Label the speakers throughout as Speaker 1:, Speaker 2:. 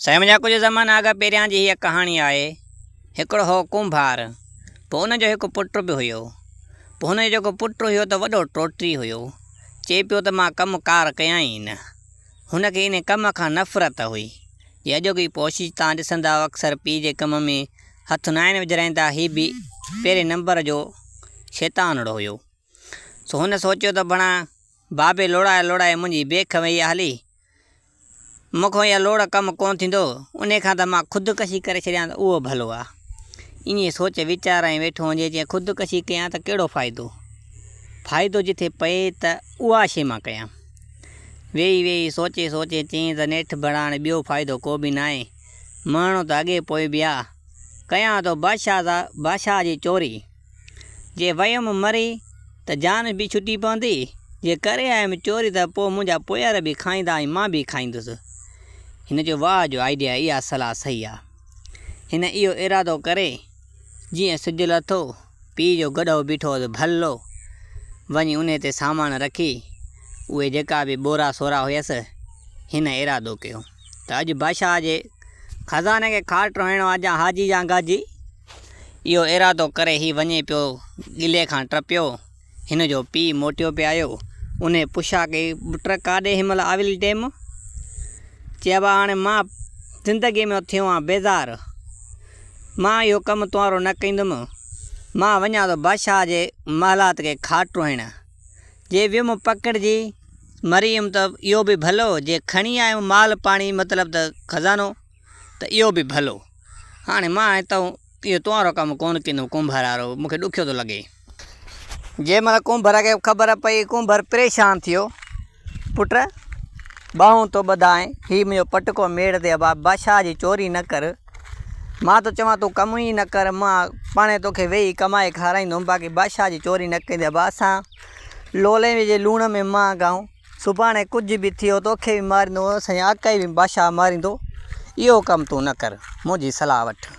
Speaker 1: साईं मुंहिंजा कुझु ज़माना अॻु पहिरियां जी हीअ कहाणी आहे। हिकिड़ो हो कुंभार, पोइ हुनजो हिकु पुटु बि हुयो। पोइ हुनजो जेको पुटु हुयो त वॾो टोटरी हुयो। चए पियो त मां कमु कार कयां ई न। हुनखे इन कम खां नफ़रत हुई। जे अॼोकी कोशिशि तव्हां ॾिसंदा अक्सर पीउ जे कम में हथु न आहिनि विझराईंदा। हीअ बि पहिरें नंबर जो शैतानड़ो हुयो। सो हुन सोचियो त भणा बाबे लोड़ाए लोड़ाए मुंहिंजी बेख वई आहे हली, मूंखां इहा लोड़ कमु कोन थींदो, उन खां त मां ख़ुदिकशी करे छॾियां त उहो भलो आहे। ईअं सोच वीचार ऐं वेठो हुजे जीअं ख़ुदिकशी कयां त कहिड़ो फ़ाइदो जिथे पए त उहा शइ मां कयां। वेही सोचे सोचे चईं त नेठि भणा हाणे ॿियो फ़ाइदो को बि न आहे। माण्हू त अॻे पोइ बि आहे, कयां थो बादशाह जी चोरी। जे वयमि मरी त जान बि छुटी पवंदी, जे करे आयुमि चोरी त पोइ मुंहिंजा पोयार बि खाईंदा ऐं मां बि खाईंदुसि। हिन जो वाह जो आइडिया, इहा सलाह सही आहे। हिन इहो इरादो करे जीअं सिजु लथो, पीउ जो गॾो बीठो भलो वञी उन ते सामान रखी उहे जेका बि बोरा सोरा हुयसि, हिन इरादो कयो त अॼु बादशाह जे खज़ाने खे खाट हणणो आहे जा हाजी जा गाजी। इहो इरादो करे ही वञे पियो, गिले खां टपियो। हिन जो पीउ मोटियो पियो आयो। उन पुछा कई, पुट काॾे हिनमहिल आविल टेम? चइबा हाणे मां ज़िंदगीअ में थियो आहियां बेज़ार, मां इहो कमु तुंहिंजो न कंदुमि। मां वञा थो बादशाह जे महलात खे खाटू हणण। जे वियुमि पकड़िजी मरी वियुमि त इहो बि भलो, जे खणी आयुमि माल पाणी मतिलबु त खज़ानो त इहो बि भलो। हाणे मां हितां इहो तुंहिंजो कमु कोन कंदुमि कुंभार वारो, मूंखे ॾुखियो थो लॻे। जंहिं महिल कुंभार खे ख़बर पई, कुंभार परेशान थियो। पुट ॿाहूं तो ॿधाए, हीउ मुंहिंजो पटको मेड़ ते बादशाह जी चोरी न कर। मां तो चवां तूं कमु ई न कर, मां पाणे तोखे वेही कमाए खाराईंदुमि, बाक़ी बादशाह जी चोरी न कंदे। असां लोले जे लूण में मां गाऊं, सुभाणे कुझु बि थियो तोखे बि मारींदो, असांजे आका बि बादशाह मारींदो। इहो कमु तूं न कर, मुंहिंजी सलाह वठि।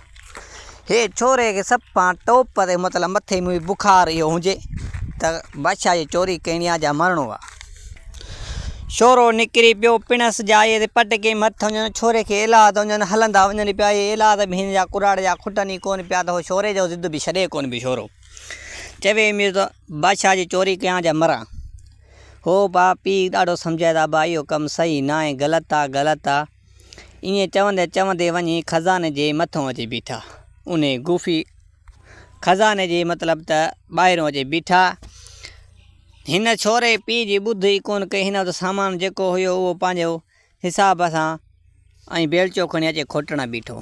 Speaker 1: हे छोरे खे सफ़ा टोप ते मतिलबु मथे में बुखार इहो हुजे त बादशाह जी चोरी करिणी आहे जा मरणो आहे। छोरो निकिरी पियो पिणस जाए ते पटके मथ वञनि, छोरे खे इलाद वञनि, हलंदा वञनि पिया। इलाद बि हिन जा कुराड़ जा खुटनि ई कोन पिया, त उहो छोरे जो ज़िद बि छॾे कोन पियो। छोरो चवे में त बादशाह जी चोरी कयां जा मरां। हो भाउ पीउ ॾाढो सम्झाए था, भाउ इहो कमु सही न आहे, ग़लति आहे। ईअं चवंदे चवंदे वञी खज़ाने जे मथां अची बीठा। उन गुफ़ी खज़ाने जे मतिलबु त ॿाहिरों अची बीठा। हिन छोरे पीउ जी ॿुध ई कोन कई। हिन वटि सामान जेको हुयो उहो पंहिंजो हिसाब सां ऐं बेलचो खणी अचे खोटण बीठो।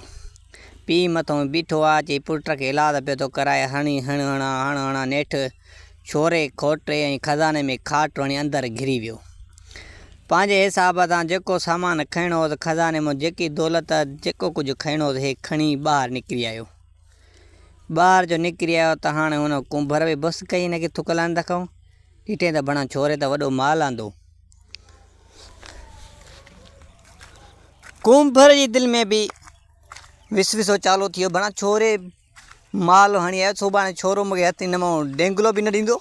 Speaker 1: पीउ मथां बीठो आहे, चई पुट खे इलाज पियो थो कराए, हणा नेठि छोरे खोटे ऐं खज़ाने में खाट हणी अंदरि घिरी वियो। पंहिंजे हिसाब सां जेको सामान खणणो हो, खज़ाने में जेकी दौलत जेको कुझु खणणो हो, हे खणी ॿाहिरि निकिरी आयो। ॿाहिरि जो निकिरी आयो त हाणे हुन कुंभर बि बसि कई हिनखे थुक लाइन रखूं। ॾिठे त भणा छोरे त वॾो माल आंदो। कुंभर जी दिलि में बि विसविसो चालू थियो, भणा छोरे माल हणी आयो, सुभाणे छोरो मूंखे हथ हिन मां डेंगलो बि न ॾींदो।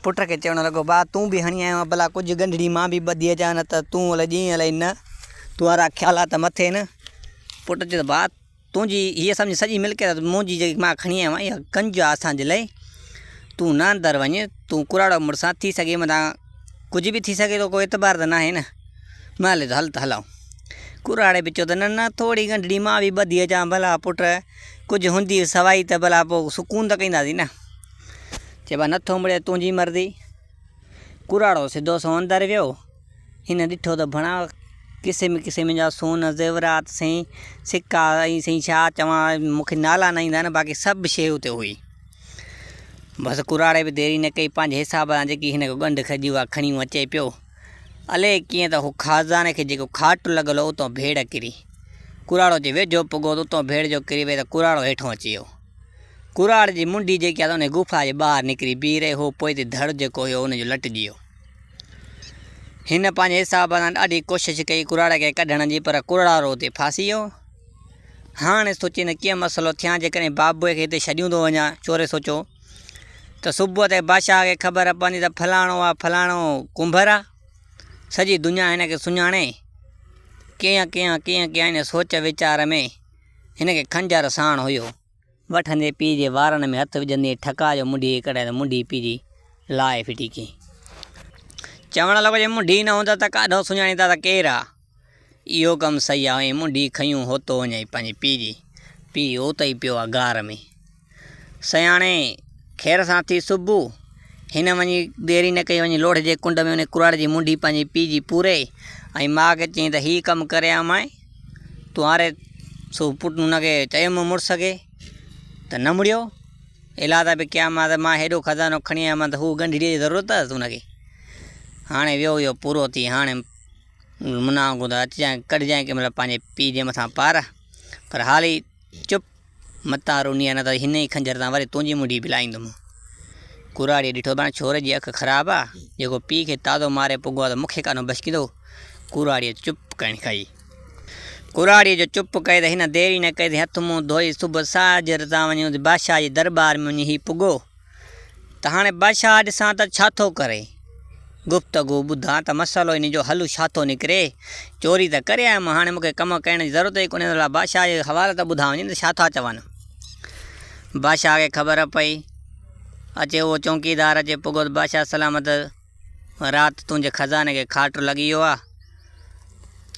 Speaker 1: पुट खे चवणु लॻो, भाउ तूं बि हणी आयो आहे, भला कुझु गंढड़ी मां बि ॿधी अचां, न त तूं अलाए जीअं अलाए न, तूं वारा ख़्यालात मथे न। पुट चयो त भाउ तुंहिंजी हीअ सम्झ सॼी मिल्कियत मुंहिंजी जेकी मां खणी आयो आहियां, इहा कंज आहे असांजे लाइ। तूं न अंदरि वञ, तूं कुराड़ो मुड़ुसां थी सघे मथां कुझु बि थी सघे थो, कोई एतबार त न आहे न। मां हले त हल त हलां। कुराड़े बि चयो त न थोरी गंढड़ी मां बि ॿधी अचां, भला पुट कुझु हूंदी सवाई त भला पोइ सुकून त कंदासीं न। चइबा नथो मिले तुंहिंजी मर्ज़ी। कुराड़ो सिधो सो अंदरि वियो। हिन ॾिठो त भणा क़िस्म जा सोन ज़ेवरात साईं सिक्का ऐं साईं छा चवां, मूंखे नाला न ईंदा आहिनि, बाक़ी सभु शइ हुते हुई। बसि कुराड़े बि देरी न कई, पंहिंजे हिसाब सां जेकी हिन खे ॻंढि खजी उहा खणी अचे पियो। अले कीअं त हू खज़ाने खे जेको खाट लॻल हो उतां भेड़ किरी। कुराड़ो जे वेझो पुॻो त उतां भेड़ जो किरी वई त कुराड़ो हेठों अची वियो। कुराड़ जी मुंडी जेकी आहे त उन गुफ़ा जे ॿाहिरि निकिरी बीह रहे। हो पोइ ते धड़ जेको हुयो उनजो लटिजी वियो। हिन पंहिंजे हिसाब सां ॾाढी कोशिशि कई कुराड़े खे कढण जी, पर कुराड़ो हुते फासी वियो। हाणे सोचे न कीअं मसइलो थियां, जेकॾहिं बाबूअ खे हिते छॾियूं थो वञा। चोरे सोचो त सुबुह ते बादशाह खे ख़बर पवंदी त फलाणो आहे, फलाणो कुंभर आहे, सॼी दुनिया हिन खे सुञाणे। कीअं कीअं कीअं कीअं हिन सोच वीचार में हिन खे खंजर साण हुयो वठंदे पीउ जे वारनि में हथु विझंदे ठका जो मुंडी कढाए त मुंडी पीउ जी लाहे फिटी कयईं। चवणु लॻो जे मुंडी न हूंदा त काॾो सुञाणींदा त केरु आहे। इहो कमु सही आहे। ऐं मुंडी खयूं होतो वञई पंहिंजे पीउ जी। पीउ होतो ई पियो आहे गार में। सयाणे ख़ैर सां थी सुबुह हिन वञी देरी न कई, वञी लोढ़े जे कुंड में उन कुराड़ जी मुंडी पंहिंजी पीउ जी पूरे ऐं माउ खे चयईं त हीउ कमु करे आ माए, तूं हाणे सो पुटु हुनखे चयुमि मुड़ुस खे त न मुड़ियो, इलाह त बि कया मां त मां हेॾो खज़ानो खणी आयो मां त हू ॻंढीअ जी ज़रूरत आहे हुनखे। हाणे वियो इहो पूरो थी, हाणे मुना वांगुरु त अचिजांइ कढिजांइ कंहिं महिल पंहिंजे पीउ जे मथां पार, पर हाली चुप मतां रुनी आहे, न त हिन ई खंजर तां वरी तुंहिंजी मुंडी बि लाहींदुमि। कुराड़ीअ ॾिठो पाण छोरे जी अखि ख़राबु आहे, जेको पीउ खे ताज़ो मारे पुॻो आहे त मूंखे कान बचकींदो। कुराड़ीअ चुप कणी कई। कुराड़ीअ जो चुप कई त हिन देरी न कई, हथु मुंहुं धोई सुबुह साजर तां वञी बादशाह जे दरबार में वञी हीउ पुॻो त हाणे बादशाह ॾिसां त छा थो करे। गुफ़्तगू ॿुधां त मसालो इन जो हलु छा थो निकिरे। चोरी त करे आयुमि, हाणे मूंखे कमु करण जी ज़रूरत ई कोन्हे, बादशाह जे हवाले त ॿुधां वञे त छा था चवनि। बादशाह खे ख़बर पई, अचे उहो चौकीदार अचे पुॻो त बादशाह सलामत, राति तुंहिंजे खज़ाने खे खाट लॻी वियो आहे।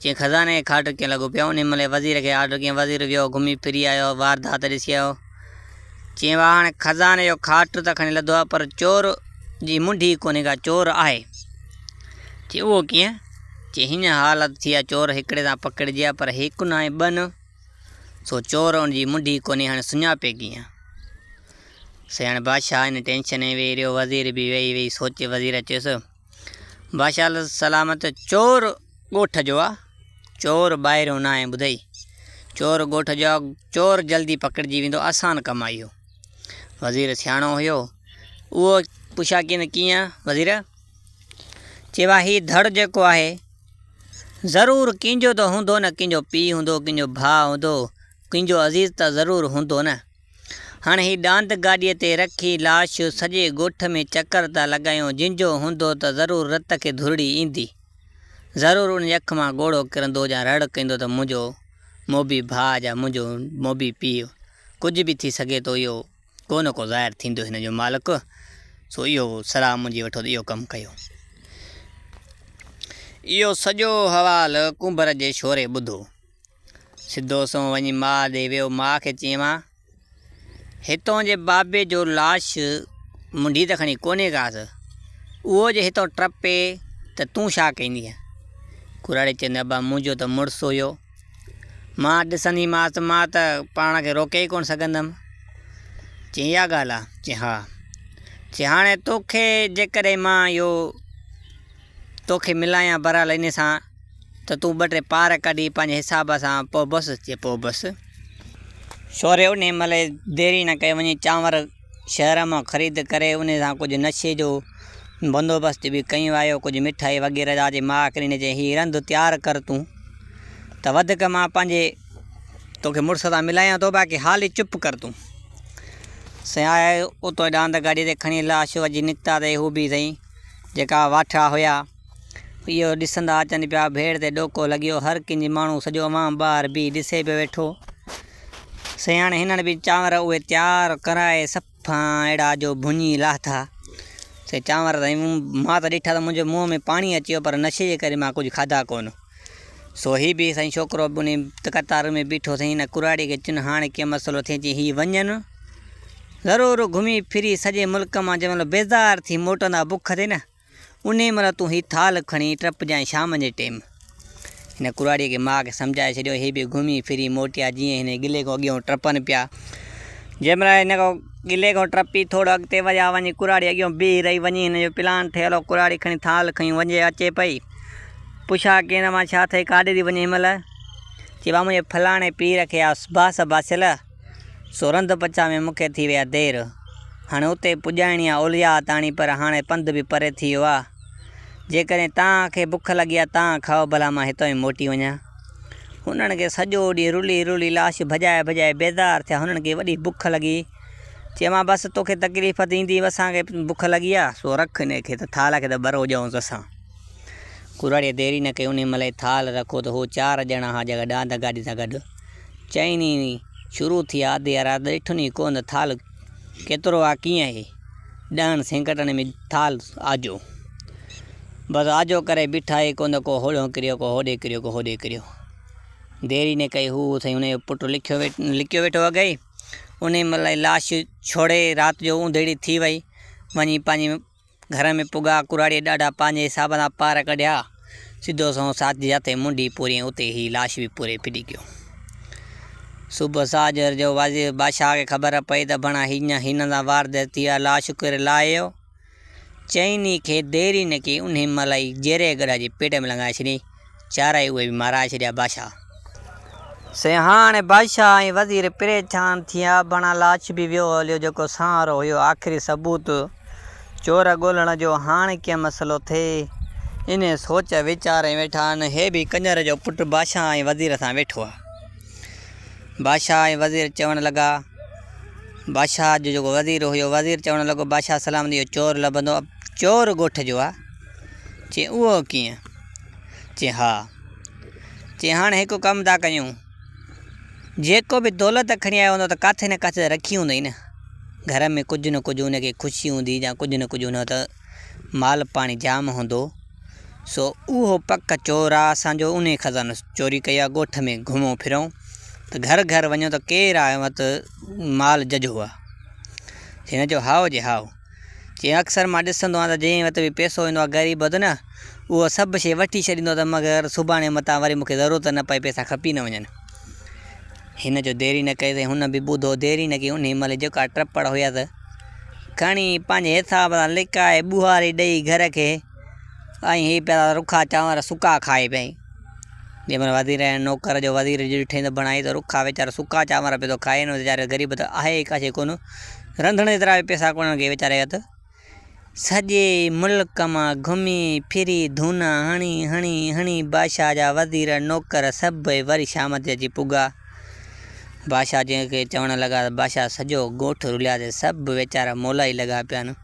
Speaker 1: चई खज़ाने खे खाट कीअं लॻो पियो। उन महिल वज़ीर खे ऑडर कयईं, वज़ीर वियो घुमी फिरी आयो, वारदात ॾिसी आयो। चई वाह हाणे खज़ाने जो खाट त खणी लधो आहे, पर चोर जी मुंडी कोन्हे का, चोर आहे। चई उहो कीअं? चई हीअं हालत थी आहे, चोर हिकिड़े सां पकड़िजी पर हिकु न आहे ॿ न, सो चोर जी मुंडी कोन्हे, हाणे सुञापे कीअं। हाणे बादशाह हिन टेंशन में वेही रहियो, वज़ीर बि वेही सोचे। वज़ीर चयुसि बादशाह सलामत, चोर ॻोठ जो आहे, चोर ॿाहिरियों न आहे, ॿुधई चोर ॻोठ जो आहे, चोर जल्दी पकड़िजी वेंदो, आसान कमु आहे इहो। वज़ीर सियाणो हुयो, उहो पुछा कीअं वज़ीर? चइबा हीउ धड़ जेको आहे ज़रूरु कंहिंजो त हूंदो न, कंहिंजो पीउ हूंदो, कंहिंजो भाउ हूंदो, कंहिंजो अज़ीज़ त ज़रूरु हूंदो न। हाणे हीउ डांद गाॾीअ ते रखी लाश सॼे ॻोठ में चकर था लॻायूं, जिंजो हूंदो त ज़रूरु रत खे धुरड़ी ईंदी, ज़रूरु उन जी अखि मां ॻोड़ो किरंदो या रड़ कंदो त मुंहिंजो मोबी भाउ या मुंहिंजो मोबी पीउ, कुझु बि थी सघे थो, इहो को न को ज़ाहिर थींदो हिन जो मालिक। सो इहो सलाह मुंहिंजी वठो त इहो कमु कयो। इहो सॼो हवालु कुंभर जे छोरे ॿुधो। सिधो सो वञी माउ ॾे वियो। माउ खे चयईं हितों जे बाबे जो लाश मुंडी त खणी कोन्हे कास, उहो जे हितां टपे त तूं छा कंदीअ? कुराड़ी चवंदी अबा मुंहिंजो त मुड़ुसु हुयो, मां ॾिसंदीमांसि, मां त पाण खे रोके ई कोन सघंदमि। चई इहा ॻाल्हि आहे? चई हा। चई हाणे तोखे जेकॾहिं मां इहो तोखे मिलायां बराल इन सां त तूं ॿ टे पार कढी पंहिंजे हिसाब सां पोइ बसि। चए पोइ बसि। छोरे उन महिल देरी न कई, वञी चांवर शहर मां ख़रीद करे उन सां कुझु नशे जो बंदोबस्तु बि कयूं आयो, कुझु मिठाई वग़ैरह जा। जे माउ किरी चई हीउ रंधु तयारु कर तूं, त वधीक मां पंहिंजे तोखे मुड़ुस सां मिलायां थो, बाक़ी हाल ई चुप कर तूं। सयाए उतो डांद गाॾीअ ते खणी लाश अॼु निकिता ते हू बि सही जेका वाठा हुया इहो ॾिसंदा अचनि पिया। भेड़ ते ॾोको लॻियो, हर कंहिंजी माण्हू सॼो अवाम ॿार बि ॾिसे पियो वेठो। सयाणे हिननि बि चांवर उहे तयारु कराए सफ़ा अहिड़ा जो भुञी लाथा। से चांवर त मां त ॾिठा त मुंहिंजे मुंहं में पाणी अची वियो, पर नशे जे करे मां कुझु खाधा कोन। सो हीउ बि साईं छोकिरो बि उन कतार में बीठो साईं। हिन कुराड़ी खे चुन हाणे कीअं मसइलो थिए। चई हीउ वञनि ज़रूरु घुमी फिरी सॼे मुल्क मां जंहिं महिल बेज़ार थी मोटंदा, बुख थिए न, उन महिल तूं हीउ थाल खणी टपजांइ शाम जे टाइम। हिन कुराड़ीअ खे माउ खे सम्झाए छॾियो। हीअ बि घुमी फिरी मोटिया जीअं हिन गिले खां अॻियां टपनि पिया। जंहिं महिल हिन खां गिले खां टपी थोरो अॻिते विया, वञी कुराड़ी अॻियां बीह रही। वञी हिन जो प्लान ठहियलु, कुराड़ी खणी थाल खणी वञे अचे पई। पुछा की हिन मां छा थिए, काॾे थी वञे? हिन महिल चई बा मुंहिंजे फलाणे पीर खे आहे बास बासियल, सो रंध पचा में मूंखे थी विया देरि, हाणे उते पुॼाइणी आहे ओलिया ताणी, पर हाणे पंधु बि परे थी वियो आहे। जेकॾहिं तव्हांखे बुख लॻी आहे तव्हां खाओ, भला मां हितां ई मोटी वञा। हुननि खे सॼो ॾींहुं रुली रुली लाश भॼाए भॼाए बेज़ार थिया। हुननि खे वॾी बुख लॻी। चई मां बसि तोखे तकलीफ़ थींदी, असांखे बुख लॻी आहे, सो रख हिन खे त थाल खे त बरो ॾियूंसि असां। कुराड़ीअ देरी न कई, उन महिल थाल रखो त हो 4 ॼणा हा जेका ॾांद गाॾी सां गॾु चई नी शुरू थी आधी राति ॾिठो नी कोन थाल केतिरो आहे कीअं आहे 10 सेकंडनि में थाल आजो बसि आजो करे बीठा आहे कोन को होड़ो किरियो को होॾे किरियो को होॾे किरियो देरी न कई हू साईं हुनजो पुटु लिखियो वेठो अॻई उन महिल लाश छोड़े राति जो ऊंधेड़ी थी वई वञी पंहिंजे घर में पुॻा कुराड़ीअ ॾाढा पंहिंजे हिसाब सां पार कढिया सिधो सो साथ जाते मुंडी पूरी उते ही लाश भी पूरे फिटी गयो। सुबह साजर जो वाज़ीर बादशाह के खबर पई त भणा हिन सां वारदात थी आहे लाश करे लायो चईनी खे देरी न की उन महिल ई जेरे गड़ा जी पेट में लॻाए छॾी चाराई उहे भी माराए छॾिया बादशाह से हाणे बादशाह ऐं वज़ीर परेशान थिया भणा लाश भी वियो हलियो जेको सहारो हुयो आख़िरी सबूत चोर ॻोल्हण जो हाणे कीअं मसइलो थिए इन सोच वीचारे वेठा आहिनि हे भी कंजर जो पुटु बादशाह ऐं वज़ीर सां वेठो आहे। बादशाह ऐं वज़ीर चवणु लॻा बादशाह जो जेको वज़ीर हुयो वज़ीर चवणु लॻो बादशाह सलाम इहो चोर लभंदो चोर ॻोठ जो आहे चई उहो कीअं चई हा चई हाणे हिकु कमु था कयूं जेको भी दौलत खणी आयो हूंदो त किथे न किथे रखी हूंदई न घर में कुझु न कुझु उनखे ख़ुशी हूंदी या कुझु न कुझु हुन त माल पाणी जाम हूंदो सो उहो पक चोर आहे असांजो उन खज़ानो चोरी कई आहे ॻोठ में घुमूं फिरूं त घर घर वञो त केरु आहे वटि माल जझो आहे हिन जो हाओ जे हाओ चई अक्सर मां ॾिसंदो आहियां त जंहिं वटि बि पैसो ईंदो आहे ग़रीब वधि न उहो सभु शइ वठी छॾींदो त मगर सुभाणे मथां वरी मूंखे ज़रूरत न पए पैसा खपी न वञनि हिन जो देरी न कई त हुन बि ॿुधो देरी न कई उन महिल जेका ट्रपड़ हुया त खणी पंहिंजे हिसाब सां लिकाए ॿुहारी ॾेई घर खे ऐं ही पिया रुखा चांवर सुका खाए पई जंहिं महिल वज़ीर नौकर जो वज़ीर जी ॾिठईं त बणाई त रुखा वीचारा सुका चांवर पियो थो खाए न वीचारे ग़रीब त आहे काशे कोन रंधण जेतिरा पैसा कोन खे वीचारे हथु सॼे मुल्क मां घुमी फिरी धूना हणी हणी हणी बादशाह जा वज़ीर नौकर सभु वरी शाम ते अची पुॻा बादशाह जंहिंखे चवणु लॻा त बादशाह सॼो ॻोठु रुलियासीं सभु वीचारा मोला ई लॻा पिया आहिनि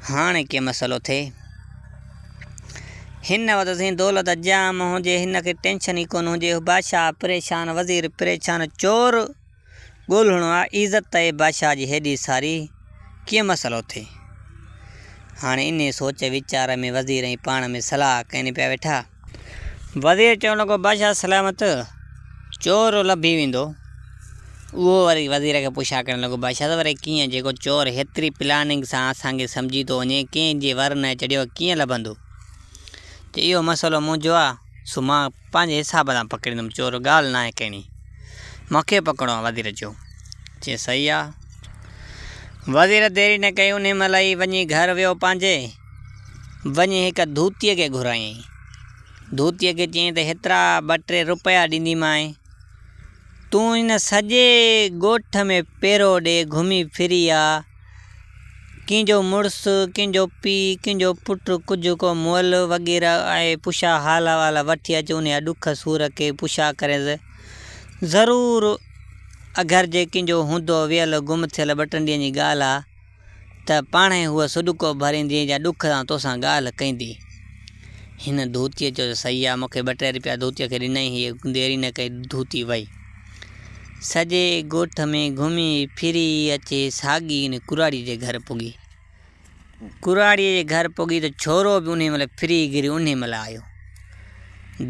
Speaker 1: हाणे कीअं मसइलो थिए हिन वटि साईं दौलत जाम हुजे हिन खे टेंशन ई कोन हुजे बादशाह परेशान वज़ीर परेशान चोर ॻोल्हणो आहे इज़त आहे बादशाह जी हेॾी सारी कीअं मसइलो थिए हाणे इन सोच वीचार में वज़ीर ऐं पाण में सलाह कनि पिया वेठा वज़ीर चवणु लॻो बादशाह सलामत चोर लभी वेंदो उहो वरी वज़ीर खे पुछा करणु लॻो बादशाह त वरी कीअं जेको चोर हेतिरी प्लानिंग सां असांखे सम्झी थो वञे कंहिंजे वर न चढ़ियो कीअं लभंदो त इहो मसइलो मुंहिंजो आहे सो मां पंहिंजे हिसाब सां पकड़ींदुमि चोर ॻाल्हि न आहे कहिड़ी मूंखे पकिड़ो आहे वज़ीर जो चई सही आहे वज़ीर देरी न कई उन महिल ई वञी घर वियो पंहिंजे वञी हिकु धूतीअ खे घुरायईं धूतीअ खे चयईं त हेतिरा 2-3 रुपया ॾींदीमांइ तूं हिन सॼे ॻोठ में पेरो ॾे घुमी फिरी आहे कंहिंजो मुड़ुसु कंहिंजो पीउ कंहिंजो पुटु कुझु को मुअल वग़ैरह आहे पुछा हाल वाल वठी अचु उन जा ॾुख सूर खे पुछा करे ज़रूरु अगरि जे कंहिंजो हूंदो वियल गुम थियल 2-3 ॾींहंनि जी ॻाल्हि आहे त पाण ई हूअ सुॾुको भरींदी या ॾुख सां तोसां ॻाल्हि कंदी हिन धोतीअ जो सही आहे मूंखे 2-3 रुपया धोतीअ खे ॾिनई हीअ देरी न कई धोती वई सॼे ॻोठ में घुमी फिरी अचे साॻी इन कुराड़ी जे घर पुॻी कुराड़ीअ जे घर पुॻी त छोरो बि उन महिल फिरी गिरी उन महिल आयो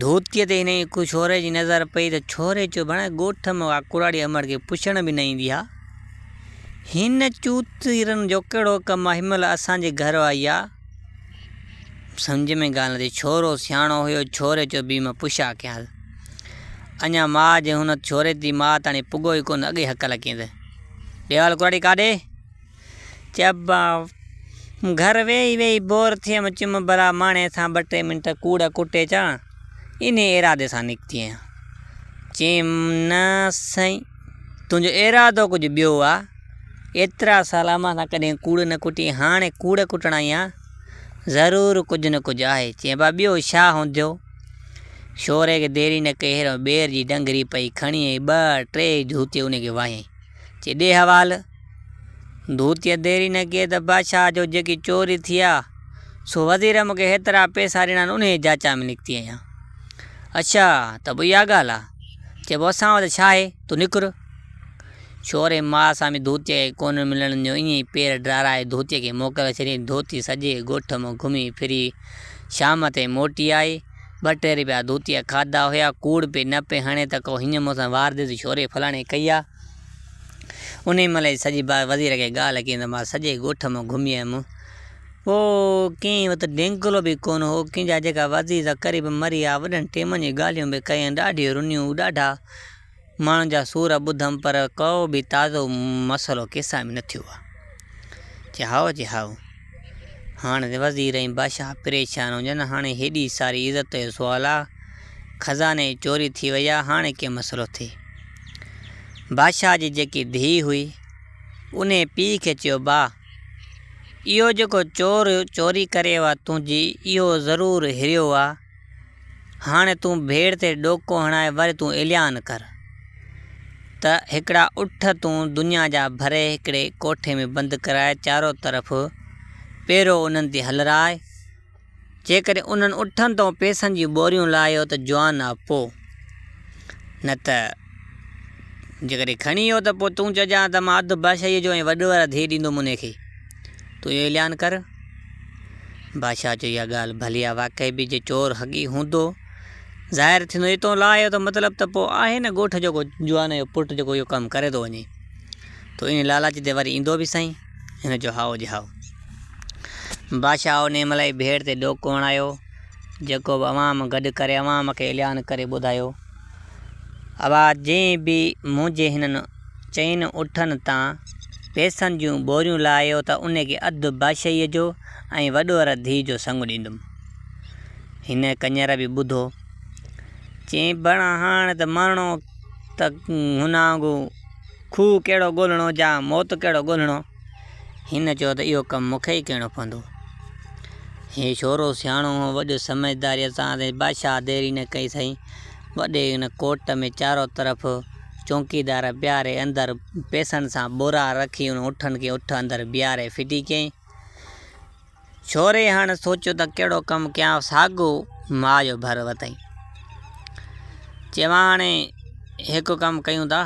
Speaker 1: धोतीअ ते हिन छोरे जी नज़र पई त छोरे चयो भणे ॻोठ में आहे कुराड़ी अमड़ खे पुछण बि न ईंदी आहे हिन चूतीरनि जो कहिड़ो कमु आहे हिनमहिल असांजे घर आई आहे सम्झ में ॻाल्हि नथी छोरो सियाणो हुयो छोरे चयो बि मां पुछा कयां अञा माउ जे हुन छोरे जी माउ ताणी पुॻो ई कोन अॻे हक़ लॻी त ॾेवाल कुराड़ी काॾे चइबा घर वेही वेही बोर थियमि चयुमि भला माणे सां 2-3 मिंट कूड़ कुटे अचां इन इरादे सां निकिती आहियां चयईं न साईं तुंहिंजो इरादो कुझु ॿियो आहे एतिरा साल मां सां कॾहिं कूड़ न कुटी हाणे कूड़ कुटण आई आहे ज़रूरु कुझु न कुझु आहे चइबा ॿियो छा हूंदो छोरे खे देरी न कई हेॾो ॿेर जी डंगरी पई खणी 2-3 धूतीअ उनखे वायईं चई ॾे हवाल धूतीअ देरी न कई त बादशाह जो जेकी चोरी थी आहे सो वज़ीर मूंखे हेतिरा पैसा ॾिना उन जांचा में निकिती आहियां। अच्छा त पोइ इहा ॻाल्हि आहे। चइबो असां वटि छा आहे, तूं निकिर। छोरे मां सां बि धोतीअ खे कोन मिलण जो ईअं ई पेर ड्राराए धोतीअ खे मोकिले छॾियईं। धोती सॼे ॻोठ में घुमी फिरी शाम ते मोटी आई। 2-3 रुपया धोतीअ खाधा हुया। कूड़ पे न पे हणे त को हीअं मूंसां वार ॾिसी छोरे फलाणे कई आहे। उन महिल ई सॼी वज़ीर खे ॻाल्हि कई त मां सॼे ॻोठ में घुमी आयुमि। पोइ कंहिं वटि ढिंकलो बि कोन हो। कंहिंजा जेका वज़ीर क़रीब मरी विया, वॾनि टेमनि जी ॻाल्हियूं बि कयूं, ॾाढियूं रुनियूं, ॾाढा माण्हुनि जा सूर ॿुधमि, पर को बि ताज़ो मसइलो कंहिंसां बि न थियो आहे। चए हाओ हाणे वज़ीर ऐं बादशाह परेशान हुजनि। हाणे हेॾी सारी इज़त जो सुवालु आहे, खज़ाने चोरी थी वई आहे, हाणे कीअं मसइलो थिए। बादशाह जी जेकी धीउ हुई उन पीउ खे चयो, भाउ इहो जेको चोरी करे आहे तुंहिंजी, इहो ज़रूरु हिरियो आहे। हाणे तूं भेड़ ते ॾोको हणाए वरी तूं ऐलान कर त हिकिड़ा उठ तूं दुनिया जा भरे हिकिड़े कोठे में बंदि कराए, चारो तरफ़ पहिरियों उन्हनि ते हलराए। जेकॾहिं उन्हनि उठनि तो पैसनि जी बोरियूं लाहियो त जवान आहे, पोइ न त जेकॾहिं खणी वियो त पोइ तूं चइजां त मां अधु बादशाहीअ जो ऐं वॾो वारा धीउ ॾींदुमि उनखे। तूं इहो ऐलान कर। बादशाह चयो इहा ॻाल्हि भली आहे, वाक़ई बि जे चोर हक़ी हूंदो ज़ाहिर थींदो, हितो लाहियो त मतिलबु त पोइ आहे न ॻोठ जेको जवान जो पुटु जेको इहो कमु करे थो वञे, तो इन लालच ते वरी ईंदो बि सही। हिन जो हाओ जी हाओ। बादशाह उन महिल ई भेड़ ते ॾोको हणायो, जेको बि अवाम गॾु करे अवाम खे ऐलान करे ॿुधायो, आवाज़ जंहिं बि मुंहिंजे हिननि 4 उठनि तां पैसनि जूं बोरियूं लाहियो त उनखे अधु बादशाहीअ जो ऐं वॾो वारा धीउ जो संग ॾींदुमि। हिन कन्यर बि ॿुधो। चई बणा हाणे त मरणो त हुन वांगुरु खूह कहिड़ो ॻोल्हणो जा मौत कहिड़ो ॻोल्हणो। हिन चयो त इहो कमु मूंखे ई करिणो पवंदो। हे छोरो सियाणो हो, वॾो समझदारीअ सां बादशाह देरी न कई सही। वॾे हिन कोट में चारो तरफ़ चौकीदार बीहारे अंदरि पैसनि सां बोरा रखी उन उठनि खे उठ अंदरि बीहारे फिटी कयईं। छोरे हाणे सोचियो त कहिड़ो कमु कयां, साॻो माउ जो भर वताईं। चवां हाणे हिकु कमु कयूं था,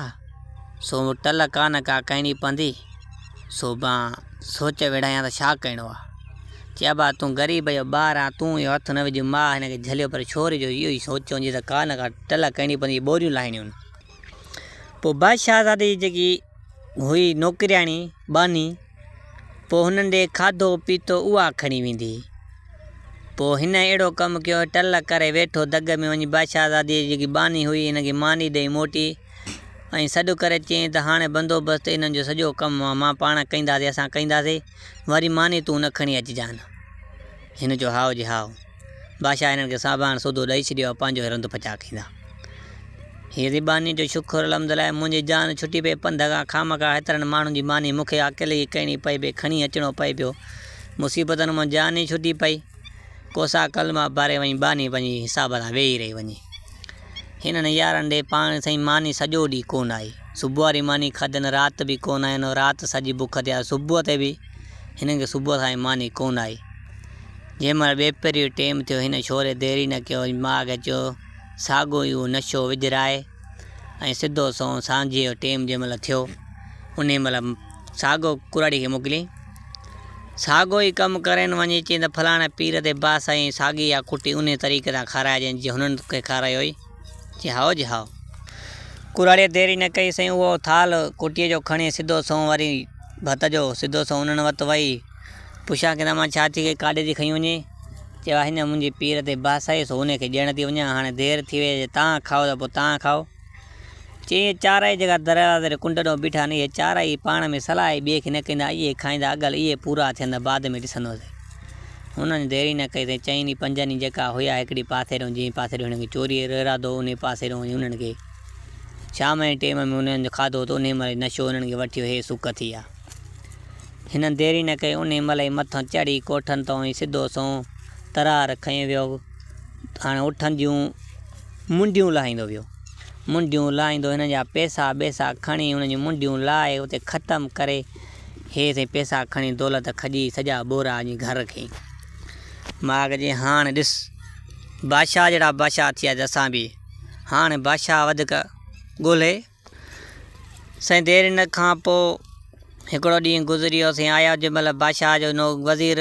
Speaker 1: सो टल कान का करणी पवंदी, सो मां सोच वेड़ायां त छा करिणो आहे। चया भाउ तूं ग़रीब जो ॿार आहे, तूं इहो हथु न विझ, मां हिनखे झलियो, पर छोरे जो इहो ई सोचियो वञे त कान का टल करणी पवंदी, बोरियूं लाहिणियूं आहिनि। पोइ बादशाहज़ादी जेकी हुई नौकिरियाणी बानी, पोइ हुननि ॾे खाधो पीतो उहा खणी वेंदी। पोइ हिन अहिड़ो कमु कयो, टल करे वेठो दग में वञी बादशाहज़ादी जेकी बानी हुई हिनखे मानी ॾेई मोटी ऐं सॾु करे चयईं त हाणे बंदोबस्तु इन्हनि जो सॼो कमु मां पाण कंदासीं, असां कंदासीं, वरी मानी तूं न खणी अचिजांइ। हिन जो हाओ जी हाओ। बादशाह हिननि खे साबान सूदो ॾेई छॾियो, पंहिंजो रंध पचा कंदा। हीअ बानी जो शुक्र अलहमदुलिल्लाह, मुंहिंजी जान छुटी पई पंध खां, खामखा हेतिरनि माण्हुनि जी मानी मूंखे अकेले ई करणी पई पई, खणी अचिणो पए पियो। मुसीबतनि मां जान ई छुटी पई। कोसा कलमा भरे वञी बानी पंहिंजी हिसाब सां वेही रही वञे। हिननि यारनि ॾे पाण साईं मानी सॼो ॾींहुं कोन आई। सुबुह वारी मानी खाधनि, राति बि कोन आहिनि, राति सॼी बुख थिया, सुबुह ते बि हिननि खे सुबुह सां मानी कोन आई। जंहिं महिल ॿेपरी जो टेम थियो, हिन छोरे देरी न कयो, माउ खे चयो साॻो ई उहो नशो विझराए ऐं सिधो सांझे जो टेम जंहिं महिल थियो, उन महिल साॻो कुराड़ी खे मोकिलियईं। साॻो ई कमु करेनि वञी चई त फलाणे पीर ते बा साईं साॻी आहे कुटी उन तरीक़े सां खाराइजनि जीअं हुननि खे खारायो हुई। चई हाओ जी हाओ। कुराड़ीअ देरी न कई साईं, उहो थाल कुटीअ जो खणी सिधो वरी भत जो सिधो उन्हनि वटि वई। पुछां कि मां छा थी काॾे थी खई वञे। चयो हिन मुंहिंजे पीर ते बास आहे, सो हुनखे ॾियण थी वञा, हाणे देरि थी वई, तव्हां खाओ त पोइ तव्हां खाओ। चई चाराई जेका दरवाज़े ते कुंड ॾों बीठा न, इहे चाराई पाण में सलाह ॿिए खे न कंदा, इहे खाईंदा, अगल इहे पूरा थियंदा, बाद में ॾिसंदोसीं। हुननि देरी न कई अथई, 4 ॾींहं 5 ॾींहं जेका हुया हिकिड़ी पासे ॾों, जीअं पासे ॾों हिनखे चोरी जो इरादो, उन पासे ॾों हुननि खे शाम जे टेम में उन्हनि जो खाधो त उन महिल नशो उन्हनि खे वठी वियो, हे सुख थी विया। हिननि देरी न कई, उन महिल ई मथां चढ़ी कोठनि तां ई सिधो तरार खई वियो। हाणे उठनि जूं मुंडियूं लाहींदो वियो। मुंडियूं लाहींदो, हिन जा पैसा ॿैसा खणी हुन जूं मुंडियूं लाहे उते ख़तमु करे, हे पैसा खणी दौलत खॼी सॼा बोरा जी घर खई। मां जी हाणे ॾिस बादशाह जहिड़ा बादशाह थिया असां बि हाणे बादशाह वधीक ॻोल्हे। साईं देरि हिन खां पोइ हिकिड़ो ॾींहुं गुज़री वियो। साईं आया जंहिंमहिल बादशाह जो नो वज़ीर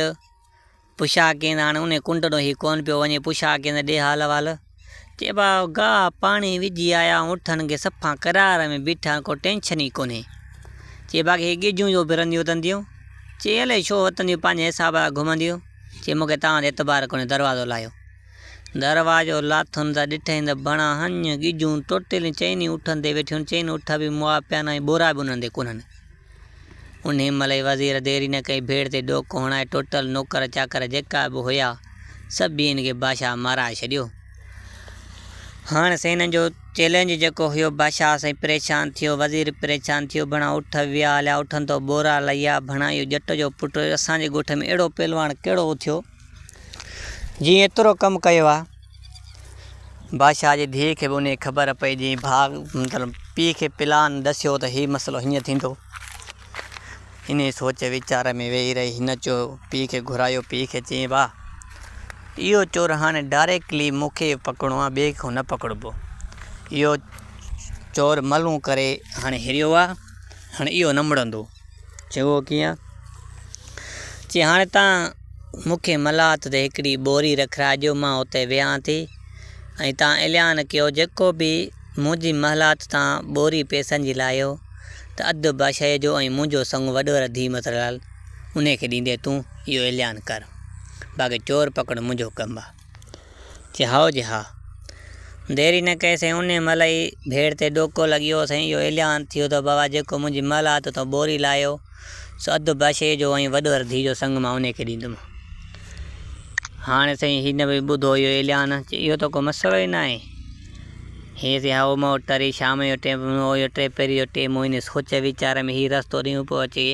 Speaker 1: पुछा कईं हाणे उन कुंड ॾों ही कोन पियो वञे। पुछा कईं ॾे हाल वाल। चए भाउ गाह पाणी विझी आया उठनि खे सफ़ा करार में बीठा को टेंशन ई कोन्हे। चए बाक़ी हे गिजूं जो फिरंदियूं वतंदियूं। चए अलाए छो वतंदियूं पंहिंजे हिसाब सां घुमंदियूं। चए मूंखे तव्हांजो एतबार कोन्हे। दरवाज़ो लाहियो। दरवाज़ो लाथुनि त ॾिठईं त बणा हञ गिजूं टोटल चइनी उठनि ते वेठियूं। चइनी उठ बि मुआ पिया न बोरा बि उन्हनि ते कोन्हनि। उन महिल वज़ीर देरी न कई भेड़ ते ॾोको हणाए टोटल नौकर चाकर जेका बि हुया सभिनी खे बादशाह माराए छॾियो। हाणे साईं हिननि जो चैलेंज जेको हुयो बादशाह साईं परेशान थियो। वज़ीर परेशान थियो। भणा उठ विया हलिया उठनि तो बोरा लहिया। भणा इहो जट जो पुटु असांजे ॻोठ में अहिड़ो पहलवान कहिड़ो थियो जीअं एतिरो कमु कयो आहे। बादशाह जी धीउ खे बि उन ख़बर पई जीअं भाउ मतिलबु पीउ खे प्लान दसियो त हीउ मसइलो हीअं थींदो। इन सोच वीचार में वेही रही हिन चयो पीउ खे घुरायो। पीउ खे चई भाउ इहो चोर हाणे डायरेक्टली मूंखे पकिड़ो आहे ॿिए खां न पकिड़िबो। इहो चोर मलूं करे हाणे हिरियो आहे। हाणे इहो न मुड़ंदो। चयो कीअं। चई हाणे तव्हां मूंखे मलात ते हिकिड़ी ॿोरी रखाइजो मां उते वेहां थी ऐं तव्हां ऐलान कयो जेको बि मुंहिंजी महिलात तव्हां ॿोरी पैसनि जी लाहियो त अधु बादशाह जो ऐं मुंहिंजो संग वॾो धी मतिलाल उन खे ॾींदे तूं इहो ऐलान कर। बाक़ी चोर पकड़ मुंहिंजो कमु आहे। चए हाओ जी हा। देरी न कई साईं उन महिल ई भेड़ ते ॾोको लॻी वियो। साईं इहो ऐलान थियो त बाबा जेको मुंहिंजी महिलात तो ॿोरी लाहियो सो अधु बादशाह जो ऐं वॾो धी जो संग मां उन खे ॾींदुमि। हाणे साईं हिन बि ॿुधो इहो ऐलान। इहो त को मसइलो ई न आहे। हे साईं हाओ मां टरी शाम जो टे पहिरीं जो टे मोहिने सोच वीचार में हीउ रस्तो ॾियूं पियो अचे।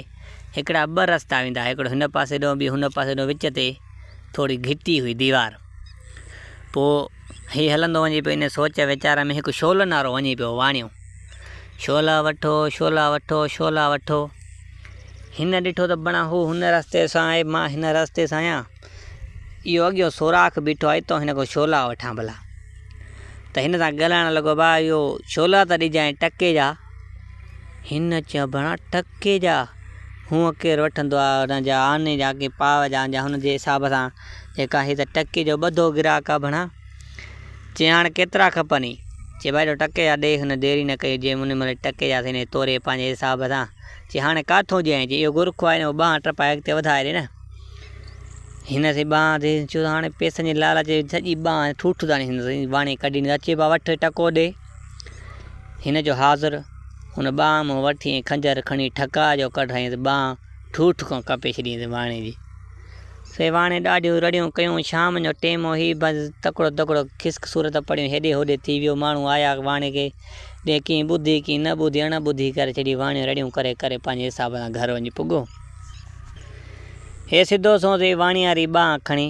Speaker 1: हिकिड़ा ॿ रस्ता वेंदा हिकिड़ो हिन पासे ॾों बि हुन पासे ॾों विच ते थोरी घिटी हुई दीवार। पोइ हीउ हलंदो वञे पियो इन सोच वीचार में हिकु शोल नारो वञे पियो वाणियो। शोला वठो शोला वठो शोला वठो। हिन ॾिठो त बणा हू हुन रस्ते सां आहे मां हिन रस्ते सां आहियां। इहो अॻियो सोराख बीठो आहे हितां हिन खां शोला वठां भला। त हिन सां ॻाल्हाइणु लॻो भाउ इहो शोला त ॾिजांइ टके जा। हिन चयो भणा टके जा हूअं केरु वठंदो आहे हुनजा आने जा की पाव जा हुनजे हिसाब सां जेका हीअ त टके जो ॿधो ग्राहक आहे भणा। चई हाणे केतिरा खपनि। चई भाई टके जा ॾे। हुन देरी न कई जे उन महिल टके जा थियनि तोरे पंहिंजे हिसाब सां। चई हाणे काथों ॾियईं। चई इहो गुरखो आहे हिन ॿांह टपाए अॻिते वधाए ॾे न। हिन से ॿांह ते चयो हाणे पैसनि जी लालच सॼी ॿांह ठूठ ताणी हिन वाणी कढी अचे भाउ वठि टको ॾे। हिन जो हाज़ुर हुन ॿांह मां वठी खंजर खणी ठका जो कढाई त ॿांह ठूठ खां कपे छॾी वाणे जी। से वाणे ॾाढियूं रड़ियूं कयूं। शाम जो टेम ही बसि तकिड़ो तकिड़ो खिसक सूरत पढ़ियूं हेॾे होॾे थी वियो। माण्हू आया वाणे खे ॾे कीअं ॿुधी कीअं न ॿुधी अण ॿुधी करे छॾी वाणियूं रड़ियूं करे करे पंहिंजे हिसाब सां घर वञी पुॻो। हे सिधो सो ते वाणी वारी ॿांह खणी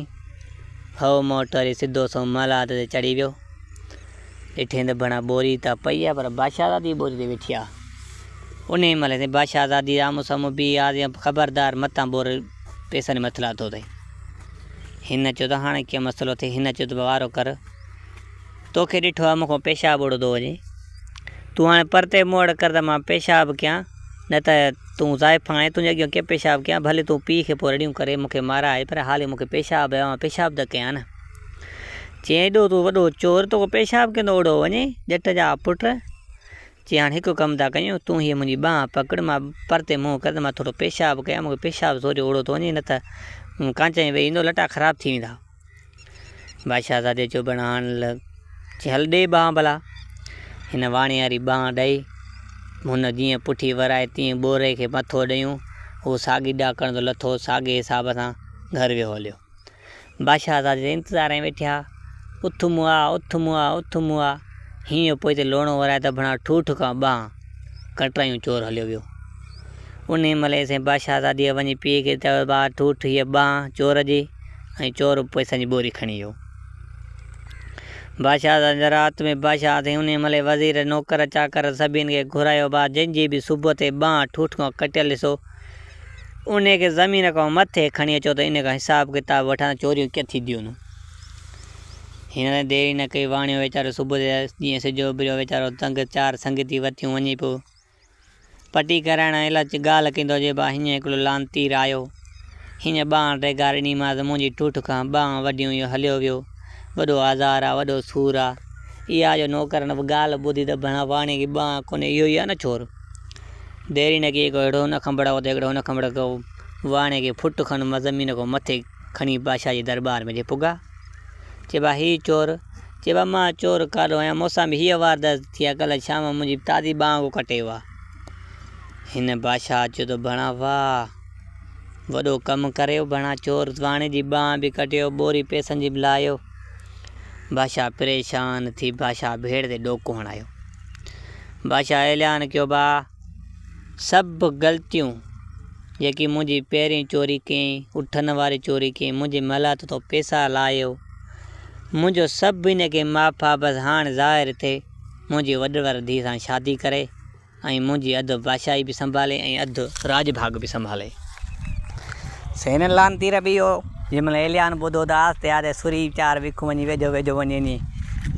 Speaker 1: हओ मोट वरी सिधो सो महिलात ते चढ़ी वियो। ॾिठे त भणा ॿोरी त पई आहे पर बादशाहज़ादी ॿोरी ते वेठी आहे। उन महिल ते बादशाहज़ादी आम्हूं साम्हूं बीही आहे ख़बरदार मतां बोर पैसनि मथला थो थिए। हिन चयो त हाणे कीअं मसइलो थिए। हिन चयो त वारो कर तोखे ॾिठो आहे मूंखां पेशाब उड़ंदो वञे। तूं हाणे परते मोड़ कर त मां पेशाब कयां न त तूं ज़ाइफ़ा आहे तुंहिंजे अॻियां कीअं पेशाब कयां। भले तूं पीउ खे पोइ रड़ियूं करे मूंखे माराए पर हाली मूंखे पेशाब पेशाब त कयां न। चई एॾो तूं वॾो चोर तोखे पेशाब कंदो ओड़ो वञे ॼट जा पुट। चई हाणे हिकु कमु था कयूं तूं हीअ मुंहिंजी ॿांह पकड़ मां परते मुंहुं कर त मां थोरो पेशाब कयां मूंखे पेशाब थोरो ओड़ो थो वञे न त कांचाई वेही ईंदो लटा ख़राबु थी वेंदा। बादशाहज़ादे चयो भणा हाणे चई हल ॾे ॿांह भला। हिन वाणी वारी ॿांह ॾेई हुन जीअं पुठी वराए तीअं ॿोरे खे मथो ॾेयूं। उहो साॻी ॾाकण जो लथो साॻे हिसाब सां घर वियो हलियो। बादशाहज़ादे इंतज़ार में वेठा उथ मुआ उथ मुआ उथ मुआ। हीअं पोइ हिते लोणो वराए त भणा ठूठ खां ॿांह कटरायूं चोर हलियो वियो। उन महिल साईं बादशाहज़ादीअ वञी पीउ खे चयो भाउ ठूठ हीअ ॿांह चोर जी ऐं चोर पैसनि जी ॿोरी खणी वियो। बादशाह राति में बादशाह ते उन महिल वज़ीर नौकर चाकर सभिनि खे घुरायो। भाउ जंहिंजी बि सुबुह ते ॿांह ठूठ खां कटियल ॾिसो उन खे ज़मीन खां मथे खणी अचो त इन खां हिसाब किताब वठां चोरियूं कीअं थींदियूं आहिनि। हिन देरि न कई वाणियो वीचारो सुबुह जो जीअं सिजो उभिरियो वीचारो तंग 4 संगती वथियूं वञी पियो पटी कराइण इलाज ॻाल्हि कंदो जे बा हीअं हिकिड़ो लांतीर आयो हीअं ॿांह टेगार ॾिनी मां त मुंहिंजी ठूठ खां ॿांह वॾियूं इहो हलियो वियो वॾो आज़ार आहे वॾो सूर आहे। इहा जो नौकर न ॻाल्हि ॿुधी त भणा वाणी की ॿांह कोन्हे इहो ई आहे न चोर। देरी न की हिकिड़ो हुन खंभड़ा हुते हिकिड़ो हुन खंभड़ा कयो वाणे खे फुट खण मां ज़मीन खां मथे खणी बादशाह जे दरबार में जे पुॻा चइबा हीउ चोर चइबा मां चोर काॾो आहियां मूंसां बि हीअ वारदात थी आहे कल्ह शाम मुंहिंजी ताज़ी ॿांह को कटियो आहे। हिन बादशाह चयो त भणा वाह वॾो कमु करियो भणा चोर वाणे जी ॿांह बि कटियो ॿोरी पैसनि जी बि लाहियो। बादशाह परेशान थी बादशाह भेड़ ते ॾोको हणायो। बादशाह ऐलान कयो बा सभु ग़लतियूं जेकी मुंहिंजी पहिरीं चोरी कयईं उठनि वारी चोरी कयईं मुंहिंजे महिलात तो पैसा लाहियो मुंहिंजो सभु इन खे माफ़ आहे बसि हाणे ज़ाहिर थिए मुंहिंजी वॾी वारी धीउ सां शादी करे ऐं मुंहिंजी अधु बादशाही बि संभाले ऐं अधु राजभाग बि संभाले। हिन लांतीर बि इहो जंहिंमहिल ऐलान ॿुधो त आस्ते आस्ते सुरी 4 विखूं वञी वेझो वेझो वञी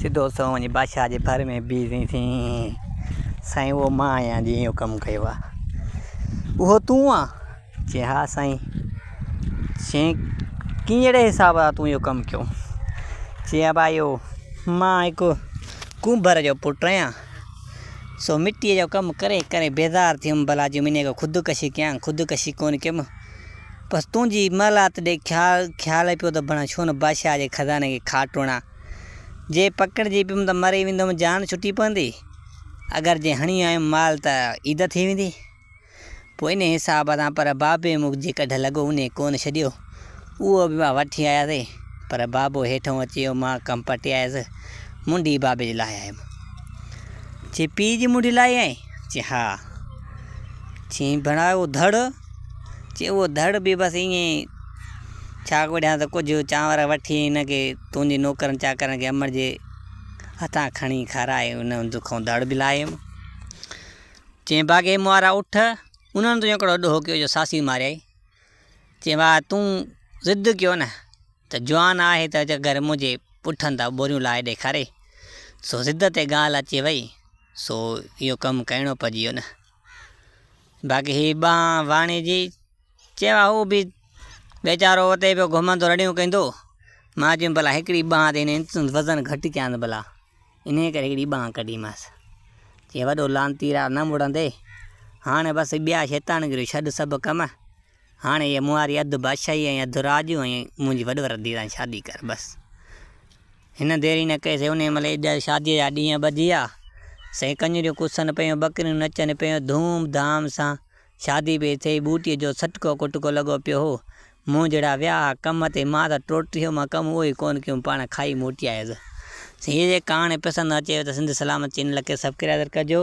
Speaker 1: सिधो सो वञी बादशाह जे भर में बीह साईं उहो मां आहियां जीअं इहो कमु कयो आहे उहो तूं आहे चई हा साईं चई कहिड़े हिसाब सां तूं इहो कमु कयो चई भाई इहो मां हिकु कुंभर जो पुटु आहियां सो मिटीअ जो कमु करे करे बेज़ार थियुमि भला जी इन खां ख़ुदकशी कयां ख़ुदकशी कोन कयुमि बसि तुंहिंजी महिलात ॾे ख़्यालु पियो त भणा छो न बादशाह जे खज़ाने खे खाटोणा जे पकड़िजी पियुमि त मरी वेंदुमि जान छुटी पवंदी अगरि जे हणी आयुमि माल त ईद थी वेंदी पोइ इन हिसाब सां पर बाबे मुंहिंजे कढ लॻो उन कोन छॾियो उहो बि मां वठी आयासीं पर बाबो हेठों अची वियो मां कमु पटे आयुसि मुंडी बाबे जी लाइ आयुमि चई पीउ जी मुंडी लाइ आई चई हा चई भणा उहो धड़ चई उहो धड़ बि बसि ईअं छा कोॾियां त कुझु चांवर वठी हिनखे तुंहिंजी नौकरनि चाकरनि खे अमर जे हथां खणी खाराए उन दुखों धड़ बि लायुमि। चई बाग़े मुआरा उठ उन्हनि तो हिकिड़ो ॾोहो कयो जो सासी मारियाई चई वाह तूं ज़िद कयो न त जवान आहे त अगरि मुंहिंजे पुठनि था ॿोरियूं लाहे ॾेखारे सो ज़िद ते ॻाल्हि अचे वई सो इहो कमु करिणो पइजी वियो न। बाक़ी हीअ ॿांह वाणी जी चइबा हू बि वीचारो उते पियो घुमंदो रड़ियूं कंदो मां चयुमि भला हिकिड़ी ॿांह ते हिन वज़न घटि कयां भला इन करे हिकिड़ी ॿांह कढीमांसि चई वॾो लांतीरा न मुड़ंदे हाणे बसि ॿिया शैतानगिरियूं छॾ सभु कमु हाणे इहा मुआरी अधु बादशाही ऐं अधु राज ऐं मुंहिंजी वॾी वारी धीअ सां शादी कर बसि। हिन देरी न कईसीं उन महिल एॾा शादीअ जा ॾींहं ॿधी विया सही कञरियूं कुसनि पियूं बकरियूं नचनि पियूं धूम धाम सां शादी पई थिए बूटीअ जो सटको कुटको लॻो पियो हो मूं जहिड़ा विया कम ते मां त टोटी मां कमु उहो ई कोन कयूं पाण खाई मोटी आयुसि। हीअ जे कहाणी पसंदि अचे त सिंध सलामत चैनल खे सब्सक्राइब कजो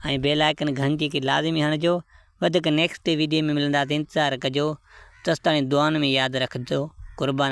Speaker 1: ऐं बेल आइकन घंटी खे लाज़मी हणिजो वधीक नेक्स्ट वीडियो में मिलंदासीं इंतज़ारु कजो तेसिताईं दुआनि में यादि रखिजो। क़ुर्बान।